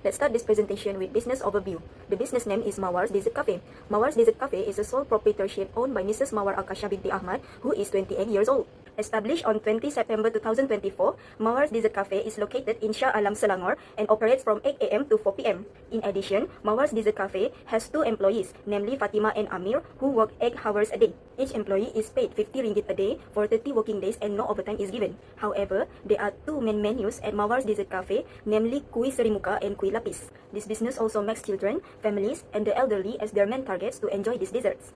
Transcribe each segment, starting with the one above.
Let's start this presentation with business overview. The business name is Mawar's Dessert Cafe. Mawar's Dessert Cafe is a sole proprietorship owned by Mrs. Mawar Akasha binti Ahmad, who is 28 years old. Established on 20 September 2024, Mawar's Dessert Cafe is located in Shah Alam, Selangor and operates from 8 a.m. to 4 p.m. In addition, Mawar's Dessert Cafe has 2 employees, namely Fatima and Amir, who work 8 hours a day. Each employee is paid 50 ringgit a day for 30 working days and no overtime is given. However, there are 2 main menus at Mawar's Dessert Cafe, namely Kuih Serimuka and Kuih Lapis. This business also makes children, families, and the elderly as their main targets to enjoy these desserts.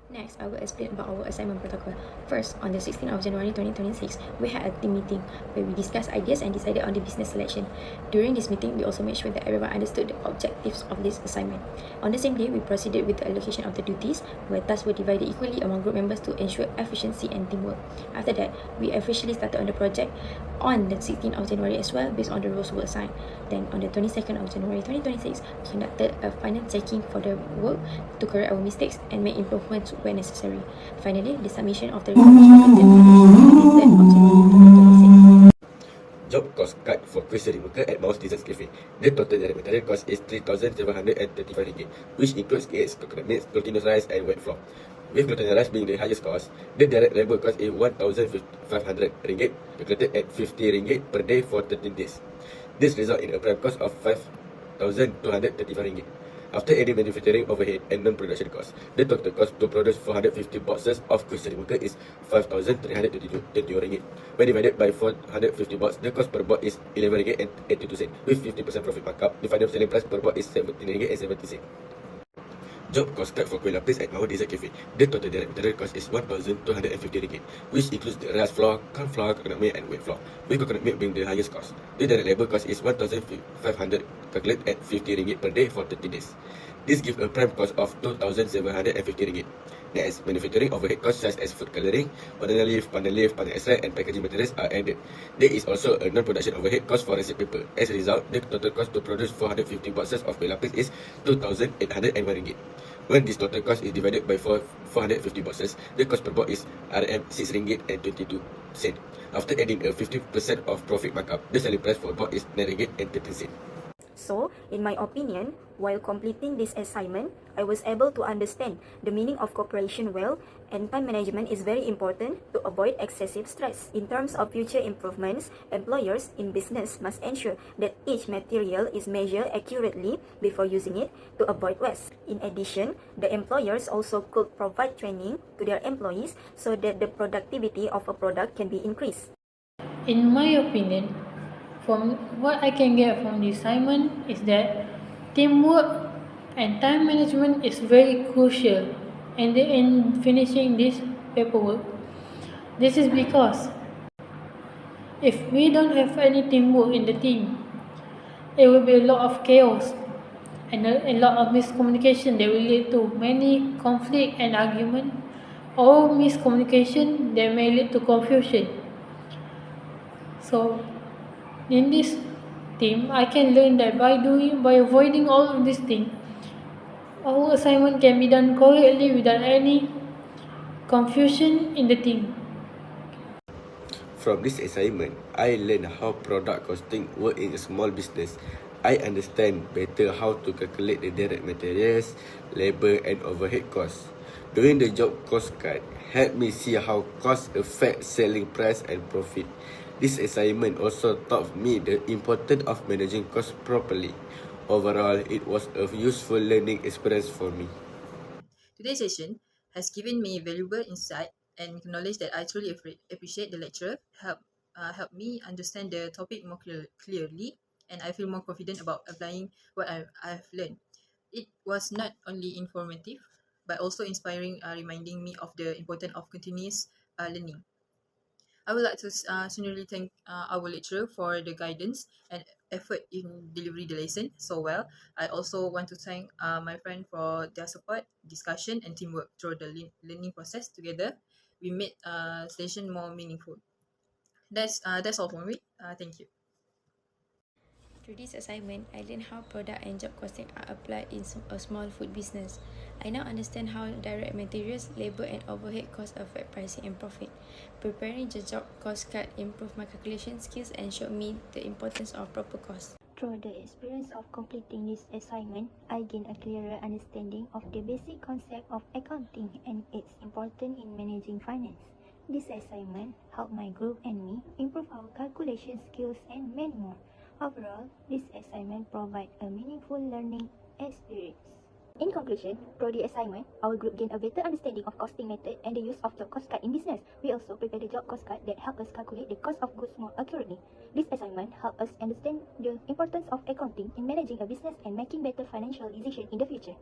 Next, I will explain about our assignment protocol. First, on the 16th of January 2026, we had a team meeting where we discussed ideas and decided on the business selection. During this meeting, we also made sure that everyone understood the objectives of this assignment. On the same day, we proceeded with the allocation of the duties, where tasks were divided equally among group members to ensure efficiency and teamwork. After that, we officially started on the project on the 16th of January as well, based on the roles we were assigned. Then, on the 22nd of January 2026, we conducted a final checking for the work to correct our mistakes and make improvements where necessary. Finally, the submission of the report was completed on the 23rd of January 2026. Job cost cut for Kuih Serimuka at Mawar's Dessert Cafe. The total direct material cost is 3,735 ringgit, which includes eggs, coconut milk, glutinous rice, and wet flour. With glutinous rice being the highest cost, the direct labor cost is 1,500 ringgit, calculated at 50 ringgit per day for 13 days. This results in a prime cost of 5,235 ringgit. After adding manufacturing overhead and non-production costs, the total cost to produce 450 boxes of Kuih Serimuka is 5,322 ringgit. When divided by 450 boxes, the cost per box is 11 ringgit and 82 cents. With 50% profit markup, the final selling price per box is 17 ringgit and 70 cents. Job cost cut for Kuih Lapis at Mawar's Dessert Cafe. The total direct material cost is 1,250 ringgit, which includes the rice flour, corn flour, coconut milk, and wet flour, with coconut milk being the highest cost. The direct labor cost is 1,500, calculated at 50 ringgit per day for 30 days. This gives a prime cost of 2,750 ringgit. Next, manufacturing overhead costs such as food coloring, banana leaf, pandan extract, and packaging materials are added. There is also a non-production overhead cost for receipt paper. As a result, the total cost to produce 450 boxes of Kuih Lapis is 2,801 ringgit. When this total cost is divided by 450 boxes, the cost per box is RM6 ringgit and 22 cents. After adding a 50% of profit markup, the selling price for a box is 9 ringgit and 13 cents. So, in my opinion, while completing this assignment, I was able to understand the meaning of cooperation well, and time management is very important to avoid excessive stress. In terms of future improvements, employers in business must ensure that each material is measured accurately before using it to avoid waste. In addition, the employers also could provide training to their employees so that the productivity of a product can be increased. In my opinion, from what I can get from the assignment is that teamwork and time management is very crucial in finishing this paperwork. This is because if we don't have any teamwork in the team, it will be a lot of chaos and a lot of miscommunication that will lead to many conflict and argument, or miscommunication that may lead to confusion. So in this team, I can learn that by avoiding all of these things, our assignment can be done correctly without any confusion in the team. From this assignment, I learned how product costing works in a small business. I understand better how to calculate the direct materials, labor, and overhead costs. Doing the job cost cut helped me see how costs affect selling price and profit. This assignment also taught me the importance of managing costs properly. Overall, it was a useful learning experience for me. Today's session has given me valuable insight and knowledge that I truly appreciate. The lecturer helped me understand the topic more clearly, and I feel more confident about applying what I've learned. It was not only informative, but also inspiring, reminding me of the importance of continuous learning. I would like to sincerely thank our lecturer for the guidance and effort in delivering the lesson so well. I also want to thank my friend for their support, discussion, and teamwork through the learning process. Together, we made session more meaningful. That's all for me. Thank you. Through this assignment, I learned how product and job costing are applied in a small food business. I now understand how direct materials, labor, and overhead costs affect pricing and profit. Preparing the job cost cut improved my calculation skills and showed me the importance of proper cost. Through the experience of completing this assignment, I gained a clearer understanding of the basic concept of accounting and its importance in managing finance. This assignment helped my group and me improve our calculation skills and many more. Overall, this assignment provides a meaningful learning experience. In conclusion, through the assignment, our group gained a better understanding of costing method and the use of job cost card in business. We also prepared a job cost card that helped us calculate the cost of goods more accurately. This assignment helped us understand the importance of accounting in managing a business and making better financial decisions in the future.